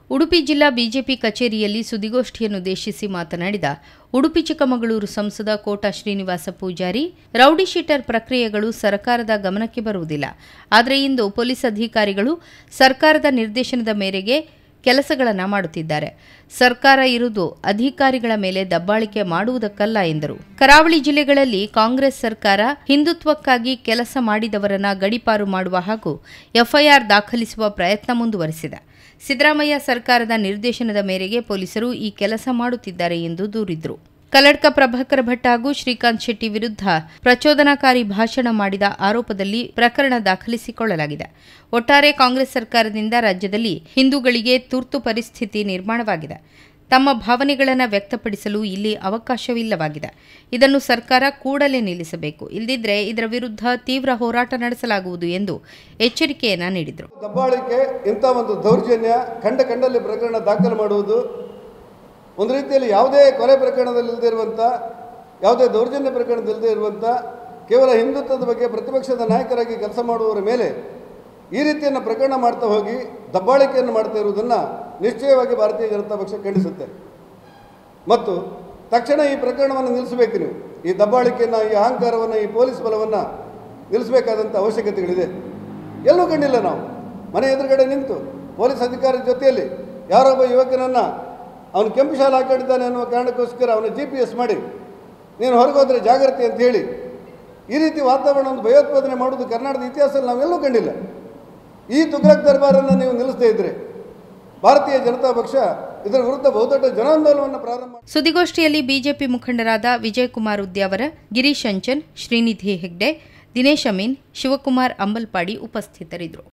ಉಡುಪಿ ಜಿಲ್ಲಾ ಬಿಜೆಪಿ ಕಚೇರಿಯಲ್ಲಿ ಸುದ್ದಿಗೋಷ್ಠಿಯನ್ನುದ್ದೇಶಿಸಿ ಮಾತನಾಡಿದ ಉಡುಪಿ ಚಿಕ್ಕಮಗಳೂರು ಸಂಸದ ಕೋಟಾ ಶ್ರೀನಿವಾಸ ಪೂಜಾರಿ, ರೌಡಿ ಶೀಟರ್ ಪ್ರಕ್ರಿಯೆಗಳು ಸರ್ಕಾರದ ಗಮನಕ್ಕೆ ಬರುವುದಿಲ್ಲ. ಆದರೆ ಇಂದು ಪೊಲೀಸ್ ಅಧಿಕಾರಿಗಳು ಸರ್ಕಾರದ ನಿರ್ದೇಶನದ ಮೇರೆಗೆ ಕೆಲಸಗಳನ್ನು ಮಾಡುತ್ತಿದ್ದಾರೆ. ಸರ್ಕಾರ ಇರುವುದು ಅಧಿಕಾರಿಗಳ ಮೇಲೆ ದಬ್ಬಾಳಿಕೆ ಮಾಡುವುದಕ್ಕಲ್ಲ ಎಂದರು. ಕರಾವಳಿ ಜಿಲ್ಲೆಗಳಲ್ಲಿ ಕಾಂಗ್ರೆಸ್ ಸರ್ಕಾರ ಹಿಂದುತ್ವಕ್ಕಾಗಿ ಕೆಲಸ ಮಾಡಿದವರನ್ನ ಗಡೀಪಾರು ಮಾಡುವ ಹಾಗೂ ಎಫ್ಐಆರ್ ದಾಖಲಿಸುವ ಪ್ರಯತ್ನ ಮುಂದುವರೆಸಿದೆ. ಸಿದ್ದರಾಮಯ್ಯ ಸರ್ಕಾರದ ನಿರ್ದೇಶನದ ಮೇರೆಗೆ ಪೊಲೀಸರು ಈ ಕೆಲಸ ಮಾಡುತ್ತಿದ್ದಾರೆ ಎಂದು ದೂರಿದರು. ಕಲ್ಲಡ್ಕ ಪ್ರಭಾಕರ ಭಟ್ ಹಾಗೂ ಶ್ರೀಕಾಂತ್ ಶೆಟ್ಟಿ ವಿರುದ್ಧ ಪ್ರಚೋದನಾಕಾರಿ ಭಾಷಣ ಮಾಡಿದ ಆರೋಪದಲ್ಲಿ ಪ್ರಕರಣ ದಾಖಲಿಸಿಕೊಳ್ಳಲಾಗಿದೆ. ಒಟ್ಟಾರೆ ಕಾಂಗ್ರೆಸ್ ಸರ್ಕಾರದಿಂದ ರಾಜ್ಯದಲ್ಲಿ ಹಿಂದೂಗಳಿಗೆ ತುರ್ತು ಪರಿಸ್ಥಿತಿ ನಿರ್ಮಾಣವಾಗಿದೆ. ತಮ್ಮ ಭಾವನೆಗಳನ್ನು ವ್ಯಕ್ತಪಡಿಸಲು ಇಲ್ಲಿ ಅವಕಾಶವಿಲ್ಲವಾಗಿದೆ. ಇದನ್ನು ಸರ್ಕಾರ ಕೂಡಲೇ ನಿಲ್ಲಿಸಬೇಕು. ಇಲ್ಲದಿದ್ದರೆ ಇದರ ವಿರುದ್ಧ ತೀವ್ರ ಹೋರಾಟ ನಡೆಸಲಾಗುವುದು ಎಂದು ಎಚ್ಚರಿಕೆಯನ್ನ ನೀಡಿದರು. ದಬ್ಬಾಳಿಕೆ, ಇಂಥ ಒಂದು ದೌರ್ಜನ್ಯ ಕಂಡಲ್ಲಿ ಪ್ರಕರಣ ದಾಖಲು ಮಾಡುವುದು, ಒಂದು ರೀತಿಯಲ್ಲಿ ಯಾವುದೇ ಕೊಲೆ ಪ್ರಕರಣದಲ್ಲಿಲ್ಲದೆ ಇರುವಂಥ, ಯಾವುದೇ ದೌರ್ಜನ್ಯ ಪ್ರಕರಣದಲ್ಲದೆ ಇರುವಂಥ, ಕೇವಲ ಹಿಂದುತ್ವದ ಬಗ್ಗೆ ಪ್ರತಿಪಕ್ಷದ ನಾಯಕರಾಗಿ ಕೆಲಸ ಮಾಡುವವರ ಮೇಲೆ ಈ ರೀತಿಯನ್ನು ಪ್ರಕರಣ ಮಾಡ್ತಾ ಹೋಗಿ ದಬ್ಬಾಳಿಕೆಯನ್ನು ಮಾಡ್ತಾ ಇರುವುದನ್ನು ನಿಶ್ಚಯವಾಗಿ ಭಾರತೀಯ ಜನತಾ ಪಕ್ಷ ಖಂಡಿಸುತ್ತೆ. ಮತ್ತು ತಕ್ಷಣ ಈ ಪ್ರಕರಣವನ್ನು ನಿಲ್ಲಿಸಬೇಕು. ನೀವು ಈ ದಬ್ಬಾಳಿಕೆಯನ್ನು, ಈ ಅಹಂಕಾರವನ್ನು, ಈ ಪೊಲೀಸ್ ಬಲವನ್ನು ನಿಲ್ಲಿಸಬೇಕಾದಂಥ ಅವಶ್ಯಕತೆಗಳಿದೆ. ಎಲ್ಲೂ ಕಂಡಿಲ್ಲ. ನಾವು ಮನೆ ಎದುರುಗಡೆ ನಿಂತು ಪೊಲೀಸ್ ಅಧಿಕಾರಿ ಜೊತೆಯಲ್ಲಿ ಯಾರೊಬ್ಬ ಯುವಕನನ್ನು ಅವನು ಕೆಂಪು ಶಾಲೆ ಹಾಕೊಂಡಿದ್ದಾನೆ ಅನ್ನುವ ಕಾರಣಕ್ಕೋಸ್ಕರ ಅವನ GPS ಮಾಡಿ ನೀನು ಹೊರಗೋದ್ರೆ ಜಾಗ್ರತೆ ಅಂತ ಹೇಳಿ ಈ ರೀತಿ ವಾತಾವರಣವನ್ನು ಭಯೋತ್ಪಾದನೆ ಮಾಡುವುದು ಕರ್ನಾಟಕದ ಇತಿಹಾಸದಲ್ಲಿ ನಾವೆಲ್ಲೂ ಕಂಡಿಲ್ಲ. ಈ ತುಗ್ಲಕ್ ದರ್ಬಾರನ್ನು ನೀವು ನಿಲ್ಲಿಸದೇ ಇದ್ದರೆ ಭಾರತೀಯ ಜನತಾ ಪಕ್ಷ ಇದರ ವಿರುದ್ಧ ಬಹುದೊಡ್ಡ ಜನಾಂದೋಲನವನ್ನು ಪ್ರಾರಂಭ. ಸುದ್ದಿಗೋಷ್ಠಿಯಲ್ಲಿ ಬಿಜೆಪಿ ಮುಖಂಡರಾದ ವಿಜಯಕುಮಾರ್ ಉದ್ಯಾವರ, ಗಿರೀಶ್ ಅಂಚನ್, ಶ್ರೀನಿಧಿ ಹೆಗ್ಡೆ, ದಿನೇಶ್ ಅಮೀನ್, ಶಿವಕುಮಾರ್ ಅಂಬಲ್ಪಾಡಿ ಉಪಸ್ಥಿತರಿದ್ದರು.